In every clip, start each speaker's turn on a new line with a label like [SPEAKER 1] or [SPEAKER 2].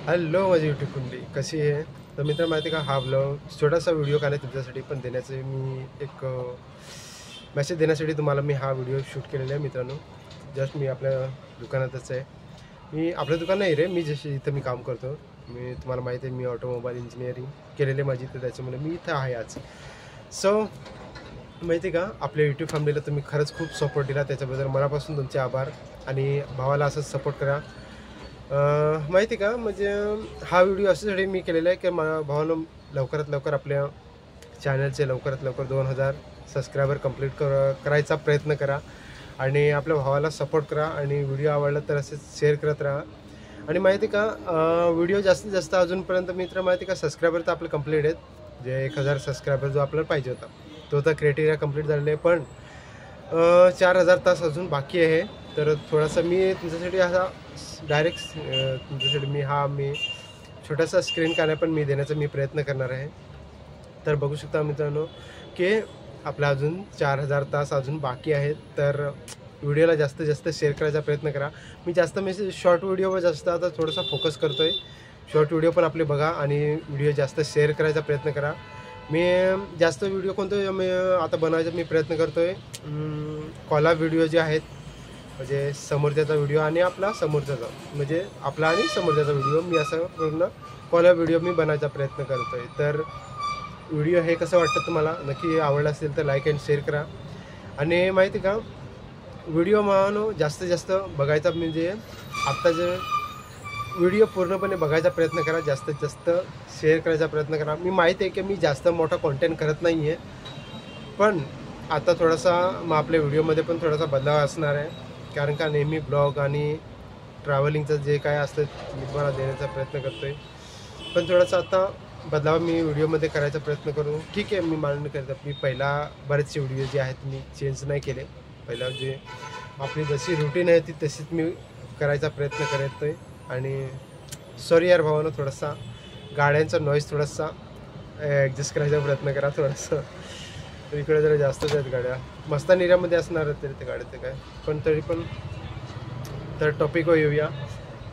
[SPEAKER 1] Hello माझी YouTube कुंडली कशी आहे. तर मित्र माहिती का, हा ब्लॉग छोटासा व्हिडिओ का नाही तुमच्यासाठी पण देण्याचे मी एक मेसेज देण्यासाठी तुम्हाला मी हा व्हिडिओ शूट केलेला आहे मित्रांनो. जस्ट मी आपल्या दुकानातच आहे. मी आपलं दुकान नाही रे, मी जशी इथं मी काम करतो. मी तुम्हाला माहिती आहे मी ऑटोमोबाईल इंजिनिअरिंग केलेली आहे माझी, तर त्याच्यामुळे मी इथं आहे आज. सो माहिती का, आपल्या यूट्यूब फॅमिलीला तुम्ही खरंच खूप सपोर्ट दिला, त्याच्याबद्दल मनापासून तुमचे आभार. आणि भावाला असंच सपोर्ट करा. माहिती का, म्हणजे हा व्हिडिओ अशासाठी मी केलेला आहे की मला भावानं लवकरात लवकर आपल्या चॅनलचे लवकरात लवकर 2000 सबस्क्रायबर कंप्लीट करायचा प्रयत्न करा. आणि आपल्या भावाला सपोर्ट करा आणि व्हिडिओ आवडला तर असेच शेअर करत राहा. आणि माहिती का, व्हिडिओ जास्तीत जास्त अजूनपर्यंत मित्र माहिती का सबस्क्रायबर तर आपले कंप्लीट आहेत. जे 1000 सबस्क्रायबर जो आपल्याला पाहिजे होता तो तर क्रायटेरिया कंप्लीट झालेला आहे, पण 4000 तास अजून बाकी आहे. तर थोडासा मी तुमच्यासाठी असा डायरेक्ट तुमच्यासाठी मी छोटासा स्क्रीन काना पण मी देण्याचा मी प्रयत्न करणार आहे. तर बघू शकता मित्रांनो की आपला अजून 4000 तास अजून बाकी आहेत. तर व्हिडिओला जास्तीत जास्त शेअर करायचा प्रयत्न करा. मी जास्त शॉर्ट व्हिडिओवर जास्त आता थोडासा फोकस करतो आहे. शॉर्ट व्हिडिओ पण आपले बघा आणि व्हिडिओ जास्त शेअर करायचा प्रयत्न करा. मी जास्त व्हिडिओ कोणतं मी आता बनवायचा मी प्रयत्न करतो आहे. कॉलाब व्हिडिओ जे आहेत, म्हणजे समोरच्याचा व्हिडिओ आणि आपला समोरच्याचा, म्हणजे आपला आणि समोरच्याचा व्हिडिओ मी असं पूर्ण कॉलाब व्हिडिओ मी बनवायचा प्रयत्न करतो आहे. तर व्हिडिओ हे कसं वाटतं तुम्हाला, नक्की आवडला असेल तर लाईक अँड शेअर करा. आणि माहिती का, व्हिडिओ मानो जास्तीत जास्त बघायचा, म्हणजे आत्ता जे व्हिडिओ पूर्णपणे बघायचा प्रयत्न करा, जास्तीत जास्त शेअर करायचा प्रयत्न करा. मी माहीत आहे की मी जास्त मोठा कॉन्टेंट करत नाही आहे, पण आता थोडासा मग आपल्या व्हिडिओमध्ये पण थोडासा बदलाव असणार आहे. कारण का नेहमी ब्लॉग आणि ट्रॅव्हलिंगचं जे काय असतं मी तुम्हाला देण्याचा प्रयत्न करतो आहे, पण थोडासा आता बदलाव मी व्हिडिओमध्ये करायचा प्रयत्न करू. ठीक आहे, मी मान्य करतो. मी पहिला बरेचसे व्हिडिओ जे आहेत मी चेंज नाही केले. पहिला जे आपली जशी रुटीन आहे ती तशीच मी करायचा प्रयत्न करतो आहे. आणि सॉरी यार भावानं, थोडासा गाड्यांचा नॉईज थोडासा ॲडजस्ट करायचा प्रयत्न करा थोडंसं. तर इकडे जरा जास्तच आहेत गाड्या, मस्तान एरियामध्ये असणार तरी ते गाड्या ते काय, पण तरी पण. तर टॉपिकवर येऊया.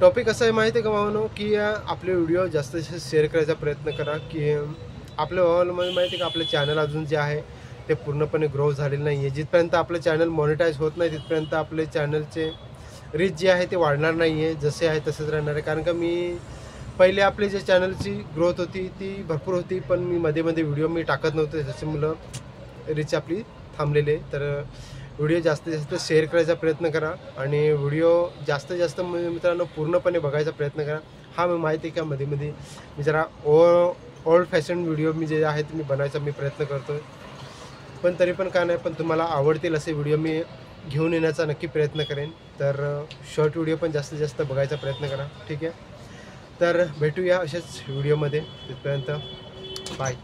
[SPEAKER 1] टॉपिक असं आहे माहिती आहे का भावानो, की आपले व्हिडिओ जास्तीत जास्त शेअर करायचा प्रयत्न करा. की आपल्या भावाला माहिती आहे का, आपलं चॅनल अजून जे आहे ते पूर्णपणे ग्रो झालेलं नाही आहे. जिथपर्यंत आपलं चॅनल मॉनिटाईज होत नाही तिथपर्यंत आपले चॅनलचे रीच जे आहे ते वाढणार नाही आहे, जसे आहे तसंच राहणार आहे. कारण का मी पहिले आपले जे चॅनलची ग्रोथ होती ती भरपूर होती, पण मी मध्ये मध्ये व्हिडिओ मी टाकत नव्हते, त्याच्यामुळं रीच आपली थांबलेली आहे. तर व्हिडिओ जास्तीत जास्त शेअर करायचा प्रयत्न करा आणि व्हिडिओ जास्तीत जास्त मित्रांनो पूर्णपणे बघायचा प्रयत्न करा. हा मी माहिती आहे का, मध्ये मध्ये मी जरा ओल्ड फॅशन व्हिडिओ मी जे आहेत मी बनवायचा मी प्रयत्न करतो आहे, पण तरी पण काय नाही, पण तुम्हाला आवडतील असे व्हिडिओ मी घेऊन येण्याचा नक्की प्रयत्न करेन. तर शॉर्ट व्हिडिओ पण जास्तीत जास्त बघायचा प्रयत्न करा. ठीक आहे, तर भेटूया अशाच व्हिडिओमध्ये. तिथपर्यंत बाय.